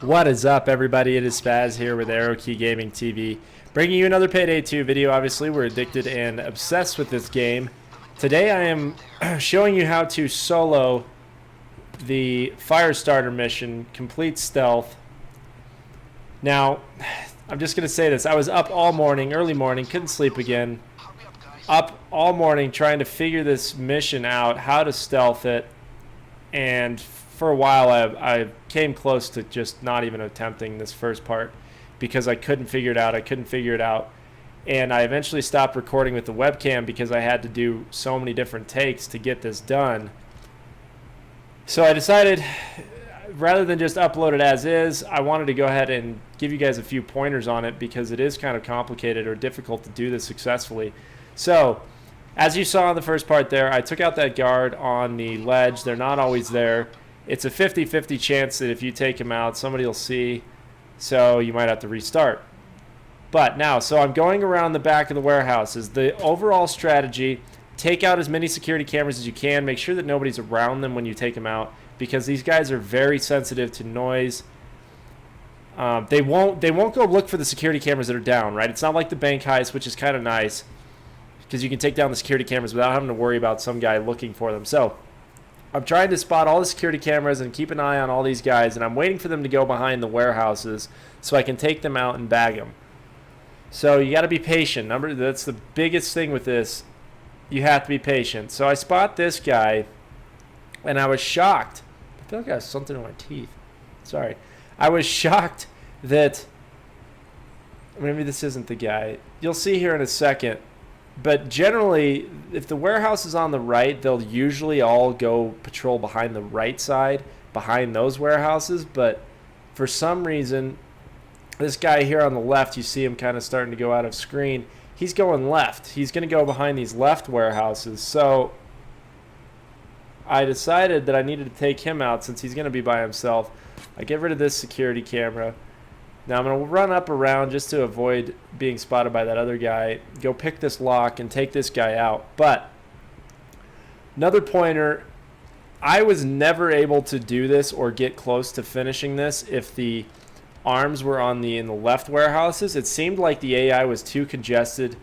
What is up, everybody? It is Spaz here with Arrow Key Gaming TV, bringing you another Payday 2 video. Obviously, we're addicted and obsessed with this game. Today, I am showing you how to solo the Firestarter mission, complete stealth. Now, I'm just going to say this. I was up all morning, early morning, couldn't sleep again. Up all morning trying to figure this mission out, how to stealth it, and for a while I came close to just not even attempting this first part because I couldn't figure it out. And I eventually stopped recording with the webcam because I had to do so many different takes to get this done. So I decided, rather than just upload it as is, I wanted to go ahead and give you guys a few pointers on it because it is kind of complicated or difficult to do this successfully. So, as you saw in the first part there, I took out that guard on the ledge. They're not always there. It's a 50-50 chance that if you take them out, somebody will see, so you might have to restart. But now, so I'm going around the back of the warehouses. The overall strategy, take out as many security cameras as you can. Make sure that nobody's around them when you take them out, because these guys are very sensitive to noise. They won't go look for the security cameras that are down, right? It's not like the bank heist, which is kind of nice, because you can take down the security cameras without having to worry about some guy looking for them. So I'm trying to spot all the security cameras and keep an eye on all these guys, and I'm waiting for them to go behind the warehouses so I can take them out and bag them. So you got to be patient. That's the biggest thing with this. You have to be patient. So I spot this guy, and I was shocked. I feel like I have something in my teeth. Sorry. I was shocked that maybe this isn't the guy. You'll see here in a second. But generally, if the warehouse is on the right, they'll usually all go patrol behind the right side, behind those warehouses. But for some reason, this guy here on the left, you see him kind of starting to go out of screen. He's going left. He's going to go behind these left warehouses. So I decided that I needed to take him out since he's going to be by himself. I get rid of this security camera. Now I'm going to run up around just to avoid being spotted by that other guy. Go pick this lock and take this guy out. But another pointer, I was never able to do this or get close to finishing this if the arms were in the left warehouses. It seemed like the AI was too congested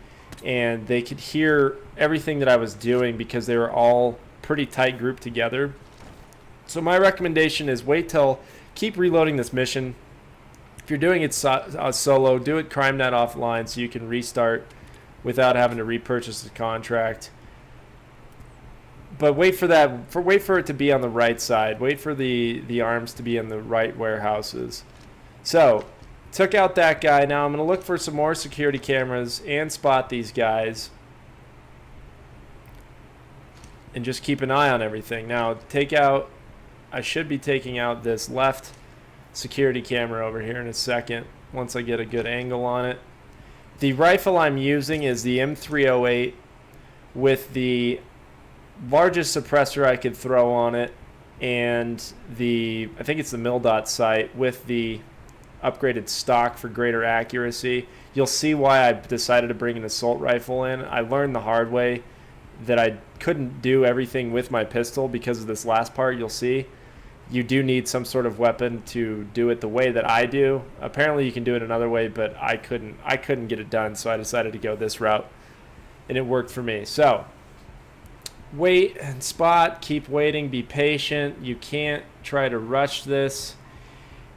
and they could hear everything that I was doing because they were all pretty tight grouped together. So my recommendation is keep reloading this mission. If you're doing it solo, do it CrimeNet offline so you can restart without having to repurchase the contract. But wait for it to be on the right side. Wait for the arms to be in the right warehouses. So, took out that guy. Now I'm going to look for some more security cameras and spot these guys. And just keep an eye on everything. Now, I should be taking out this left security camera over here in a second once I get a good angle on it. The rifle I'm using is the M308 with the largest suppressor I could throw on it, and I think it's the MilDot sight with the upgraded stock for greater accuracy. You'll see why I decided to bring an assault rifle in. I learned the hard way that I couldn't do everything with my pistol because of this last part. You'll see you do need some sort of weapon to do it the way that I do. Apparently you can do it another way, but I couldn't get it done, so I decided to go this route, and it worked for me. So wait and spot, keep waiting, be patient. You can't try to rush this.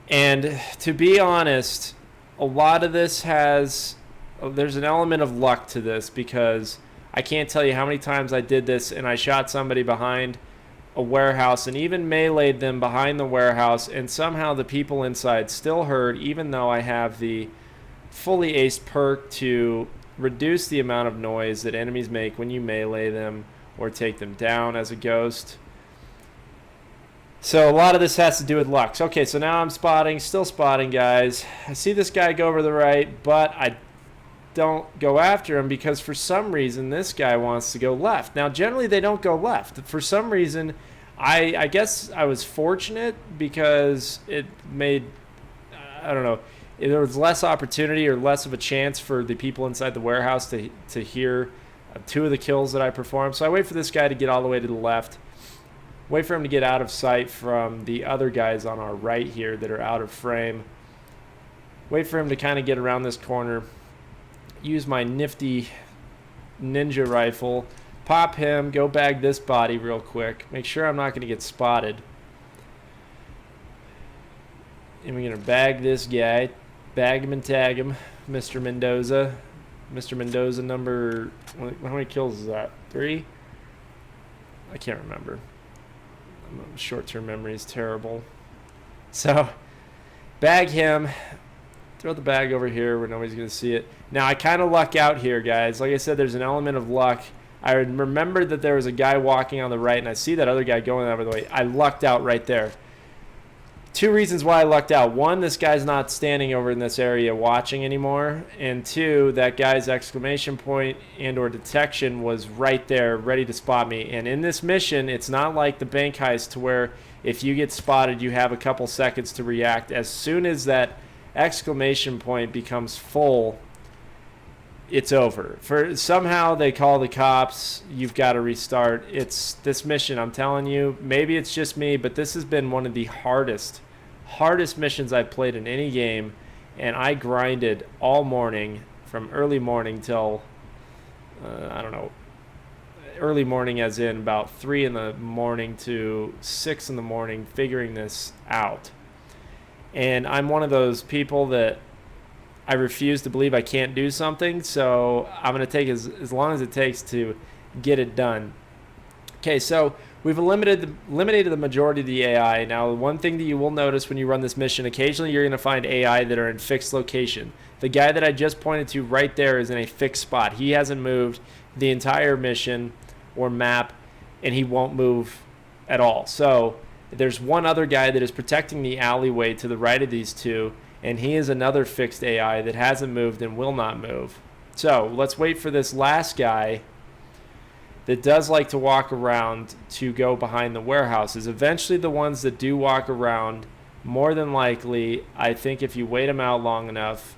And to be honest, a lot of this there's an element of luck to this, because I can't tell you how many times I did this and I shot somebody behind a warehouse and even meleeed them behind the warehouse, and somehow the people inside still heard, even though I have the fully aced perk to reduce the amount of noise that enemies make when you melee them or take them down as a ghost. So a lot of this has to do with luck. Okay, so now I'm still spotting guys. I see this guy go over the right, but I don't go after him because for some reason this guy wants to go left. Now generally they don't go left. For some reason, I guess I was fortunate because it made, I don't know, there was less opportunity or less of a chance for the people inside the warehouse to hear two of the kills that I performed. So I wait for this guy to get all the way to the left. Wait for him to get out of sight from the other guys on our right here that are out of frame. Wait for him to kind of get around this corner. Use my nifty ninja rifle. Pop him. Go bag this body real quick. Make sure I'm not going to get spotted. And we're going to bag this guy. Bag him and tag him. Mr. Mendoza. Mr. Mendoza number... How many kills is that? 3? I can't remember. Short-term memory is terrible. So, bag him. Throw the bag over here where nobody's going to see it. Now, I kind of luck out here, guys. Like I said, there's an element of luck. I remembered that there was a guy walking on the right, and I see that other guy going the other way. I lucked out right there. 2 reasons why I lucked out. 1, this guy's not standing over in this area watching anymore. And 2, that guy's exclamation point and or detection was right there ready to spot me. And in this mission, it's not like the bank heist to where if you get spotted, you have a couple seconds to react. As soon as that exclamation point becomes full, it's over. Somehow they call the cops, you've got to restart. It's this mission, I'm telling you, maybe it's just me, but this has been one of the hardest missions I've played in any game, and I grinded all morning, from early morning till I don't know, early morning as in about 3 in the morning to 6 in the morning, figuring this out. And I'm one of those people that I refuse to believe I can't do something, so I'm going to take as long as it takes to get it done. Okay, so we've eliminated the majority of the AI. Now, one thing that you will notice when you run this mission, occasionally you're going to find AI that are in fixed location. The guy that I just pointed to right there is in a fixed spot. He hasn't moved the entire mission or map, and he won't move at all. So there's one other guy that is protecting the alleyway to the right of these two, and he is another fixed AI that hasn't moved and will not move. So let's wait for this last guy that does like to walk around to go behind the warehouses. Eventually the ones that do walk around, more than likely, I think if you wait them out long enough,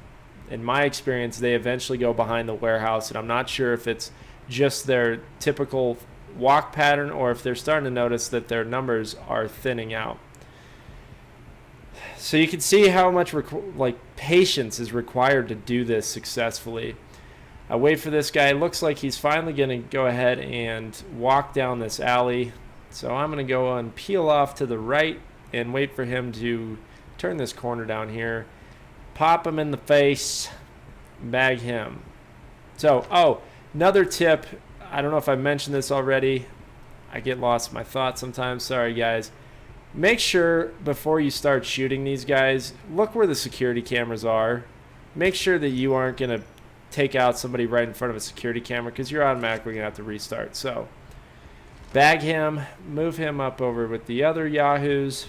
in my experience, they eventually go behind the warehouse, and I'm not sure if it's just their typical walk pattern or if they're starting to notice that their numbers are thinning out. So you can see how much patience is required to do this successfully. I wait for this guy. It looks like he's finally going to go ahead and walk down this alley. So I'm going to go and peel off to the right and wait for him to turn this corner down here. Pop him in the face. Bag him. So, another tip. I don't know if I mentioned this already. I get lost in my thoughts sometimes. Sorry, guys. Make sure before you start shooting these guys, look where the security cameras are. Make sure that you aren't going to take out somebody right in front of a security camera, because you're automatically going to have to restart. So bag him, move him up over with the other yahoos.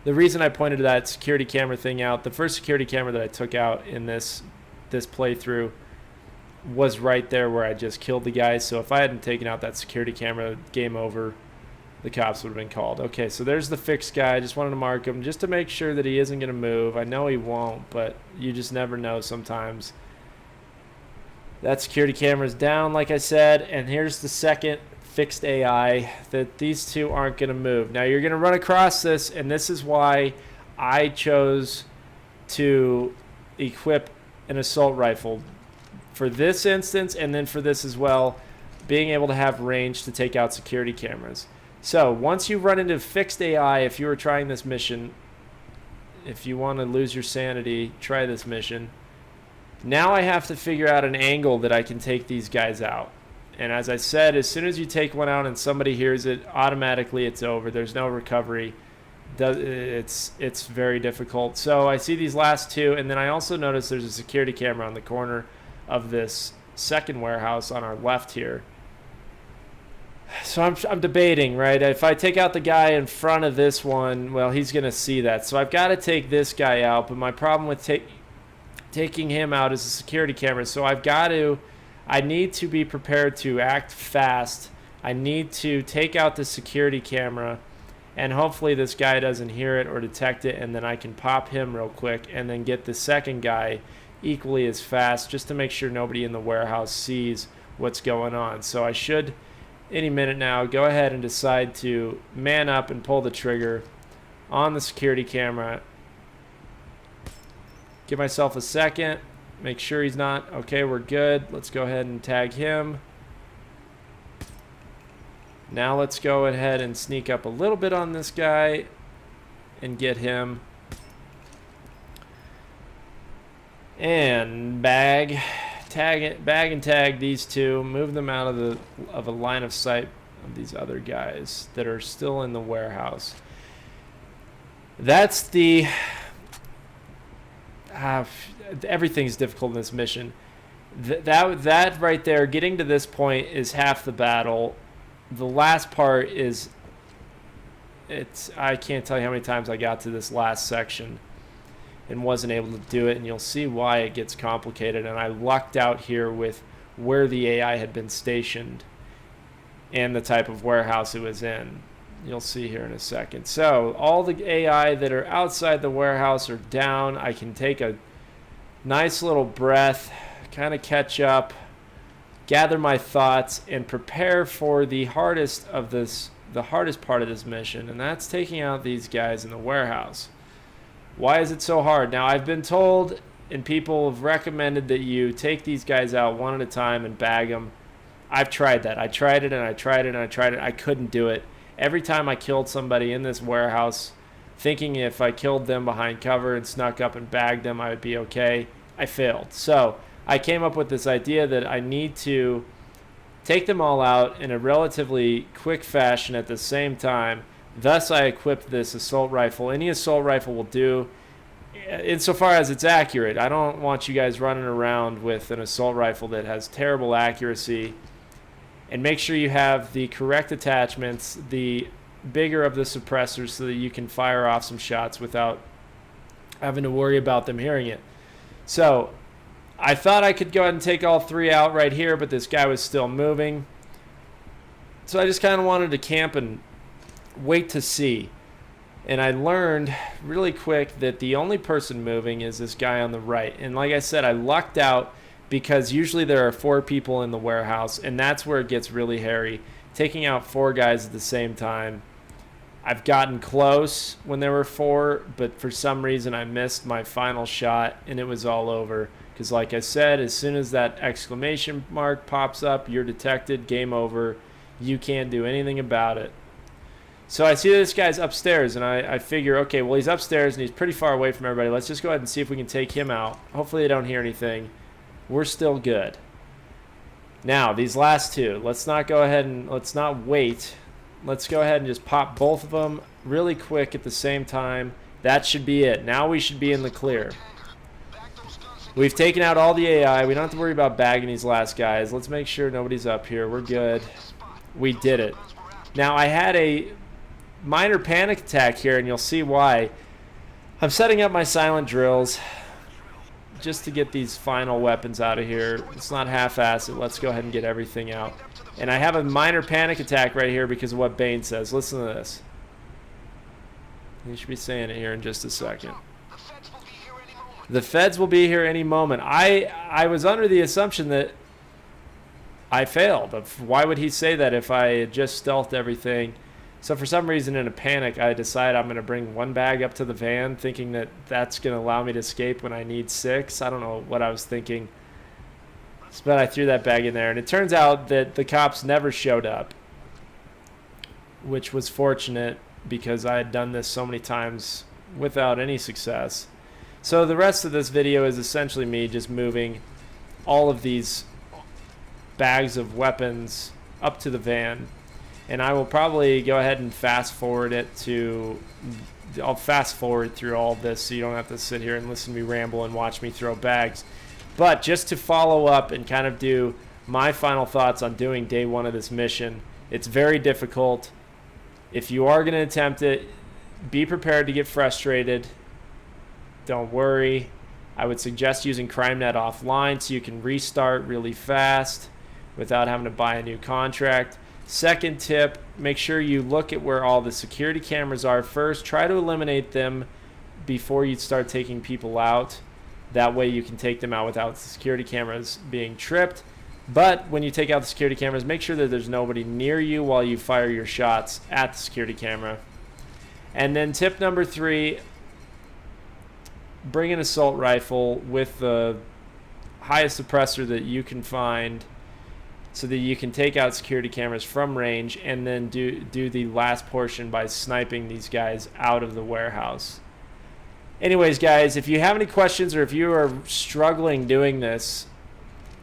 The reason I pointed that security camera thing out, the first security camera that I took out in this playthrough was right there where I just killed the guy. So if I hadn't taken out that security camera, game over. The cops would have been called. Okay, so there's the fixed guy. I just wanted to mark him just to make sure that he isn't going to move. I know he won't, but you just never know sometimes. That security camera is down, like I said, and here's the second fixed AI that these two aren't going to move. Now, you're going to run across this, and this is why I chose to equip an assault rifle for this instance, and then for this as well, being able to have range to take out security cameras. So once you run into fixed AI, if you were trying this mission, if you want to lose your sanity, try this mission. Now I have to figure out an angle that I can take these guys out. And as I said, as soon as you take one out and somebody hears it, automatically it's over. There's no recovery. It's very difficult. So I see these last two, and then I also notice there's a security camera on the corner of this second warehouse on our left here. So I'm debating, right? If I take out the guy in front of this one, well, he's going to see that. So I've got to take this guy out, but my problem with taking him out is the security camera. So I need to be prepared to act fast. I need to take out the security camera, and hopefully this guy doesn't hear it or detect it, and then I can pop him real quick and then get the second guy equally as fast, just to make sure nobody in the warehouse sees what's going on. So I should, any minute now, go ahead and decide to man up and pull the trigger on the security camera. Give myself a second. Make sure he's not. Okay, we're good. Let's go ahead and tag him. Now let's go ahead and sneak up a little bit on this guy and get him. And bag and tag these two. Move them out of a line of sight of these other guys that are still in the warehouse. That's the everything's difficult in this mission. That right there, getting to this point is half the battle. The last part is, I can't tell you how many times I got to this last section and wasn't able to do it, and you'll see why it gets complicated. And I lucked out here with where the AI had been stationed and the type of warehouse it was in. You'll see here in a second. So all the AI that are outside the warehouse are down. I can take a nice little breath, kind of catch up, gather my thoughts, and prepare for the hardest part of this mission, and that's taking out these guys in the warehouse. Why is it so hard? Now, I've been told, and people have recommended, that you take these guys out one at a time and bag them. I've tried that. I tried it, and I tried it, and I tried it. I couldn't do it. Every time I killed somebody in this warehouse, thinking if I killed them behind cover and snuck up and bagged them, I would be okay, I failed. So I came up with this idea that I need to take them all out in a relatively quick fashion at the same time. Thus, I equipped this assault rifle. Any assault rifle will do, insofar as it's accurate. I don't want you guys running around with an assault rifle that has terrible accuracy. And make sure you have the correct attachments, the bigger of the suppressors, so that you can fire off some shots without having to worry about them hearing it. So I thought I could go ahead and take all three out right here, but this guy was still moving. So I just kind of wanted to camp and wait to see. And I learned really quick that the only person moving is this guy on the right. And like I said, I lucked out because usually there are 4 people in the warehouse, and that's where it gets really hairy. Taking out 4 guys at the same time. I've gotten close when there were 4, but for some reason I missed my final shot, and it was all over. Because like I said, as soon as that exclamation mark pops up, you're detected, game over. You can't do anything about it. So I see this guy's upstairs, and I figure, okay, well, he's upstairs, and he's pretty far away from everybody. Let's just go ahead and see if we can take him out. Hopefully they don't hear anything. We're still good. Now, these last 2, let's not go ahead and let's not wait. Let's go ahead and just pop both of them really quick at the same time. That should be it. Now we should be in the clear. We've taken out all the AI. We don't have to worry about bagging these last guys. Let's make sure nobody's up here. We're good. We did it. Now, I had a minor panic attack here, and you'll see why. I'm setting up my silent drills just to get these final weapons out of here. It's not half-assed. Let's go ahead and get everything out. And I have a minor panic attack right here because of what Bane says. Listen to this. He should be saying it here in just a second. The feds will be here any moment. I was under the assumption that I failed. Why would he say that if I had just stealthed everything? So for some reason, in a panic, I decided I'm going to bring 1 bag up to the van, thinking that that's going to allow me to escape when I need 6. I don't know what I was thinking. But I threw that bag in there, and it turns out that the cops never showed up, which was fortunate because I had done this so many times without any success. So the rest of this video is essentially me just moving all of these bags of weapons up to the van. And I will probably go ahead and fast forward it to, I'll fast forward through all this so you don't have to sit here and listen to me ramble and watch me throw bags. But just to follow up and kind of do my final thoughts on doing day 1 of this mission, it's very difficult. If you are going to attempt it, be prepared to get frustrated. Don't worry. I would suggest using CrimeNet offline so you can restart really fast without having to buy a new contract. Second tip, make sure you look at where all the security cameras are first. Try to eliminate them before you start taking people out. That way you can take them out without the security cameras being tripped. But when you take out the security cameras, make sure that there's nobody near you while you fire your shots at the security camera. And then tip number 3, bring an assault rifle with the highest suppressor that you can find so that you can take out security cameras from range, and then do the last portion by sniping these guys out of the warehouse. Anyways, guys, if you have any questions or if you are struggling doing this,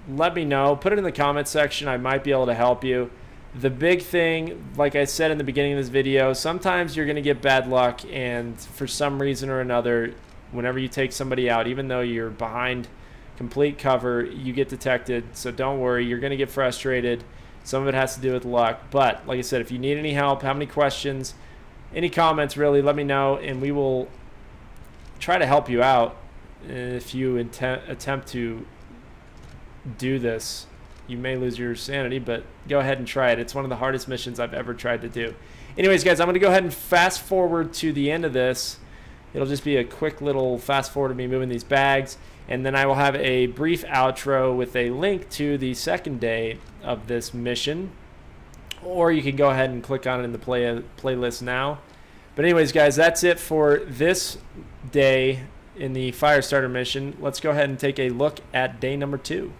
let me know. Put it in the comment section. I might be able to help you. The big thing, like I said in the beginning of this video, sometimes you're going to get bad luck, and for some reason or another, whenever you take somebody out, even though you're behind complete cover, you get detected. So don't worry, you're going to get frustrated. Some of it has to do with luck. But like I said, if you need any help, have any questions, any comments, really, let me know, and we will try to help you out. If you attempt to do this, you may lose your sanity, but go ahead and try it. It's one of the hardest missions I've ever tried to do. Anyways, guys, I'm going to go ahead and fast forward to the end of this. It'll just be a quick little fast forward of me moving these bags, and then I will have a brief outro with a link to the second day of this mission, or you can go ahead and click on it in the playlist now. But anyways, guys, that's it for this day in the Firestarter mission. Let's go ahead and take a look at day number 2.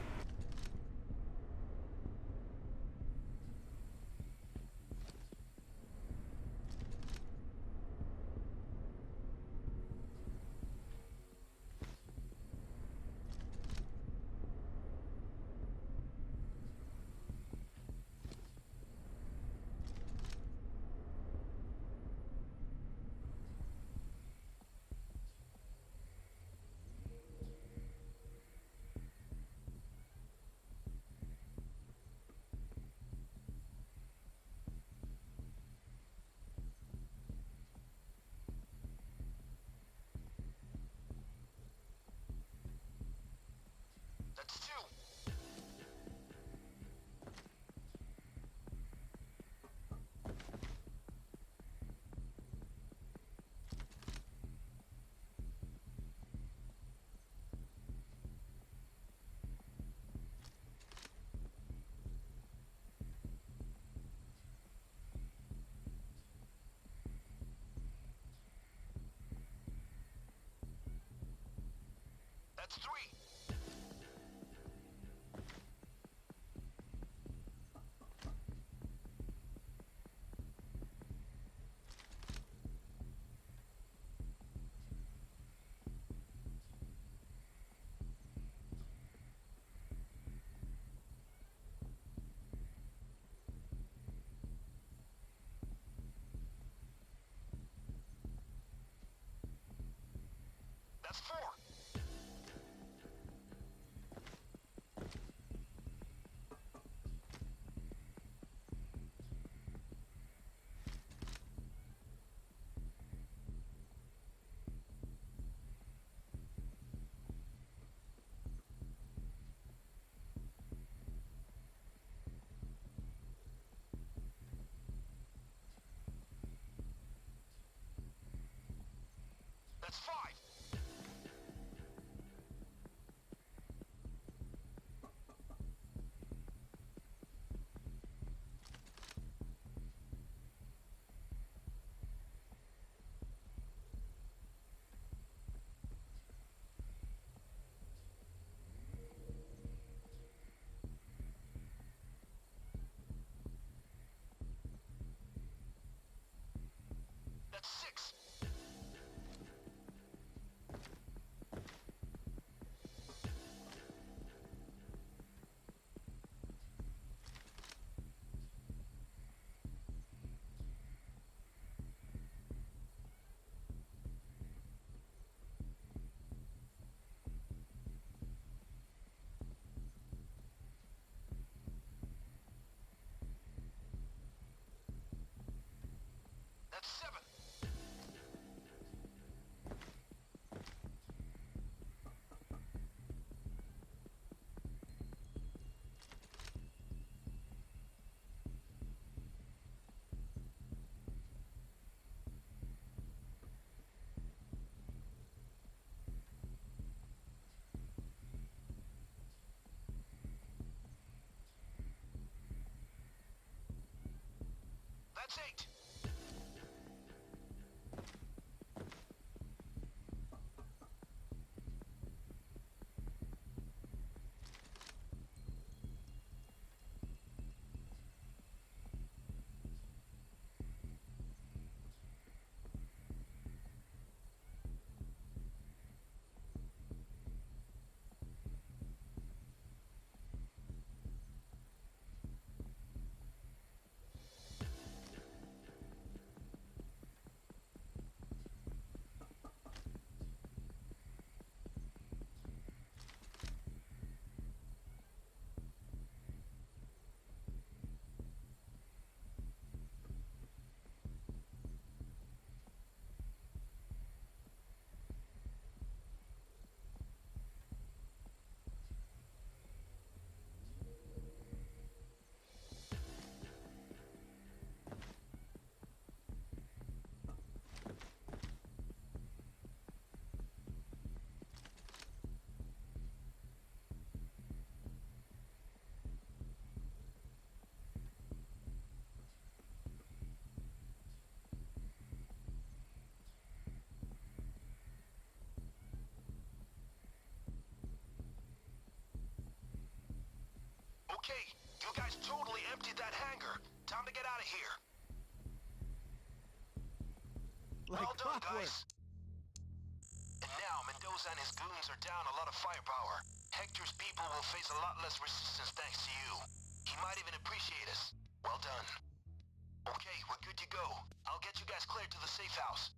That's 3. That's 4. That's 5. That's 6. Rotate! Okay, you guys totally emptied that hangar. Time to get out of here. Like Well done, clockwork. guys. And now Mendoza and his goons are down a lot of firepower. Hector's people will face a lot less resistance thanks to you. He might even appreciate us. Well done. Okay, we're good to go. I'll get you guys cleared to the safe house.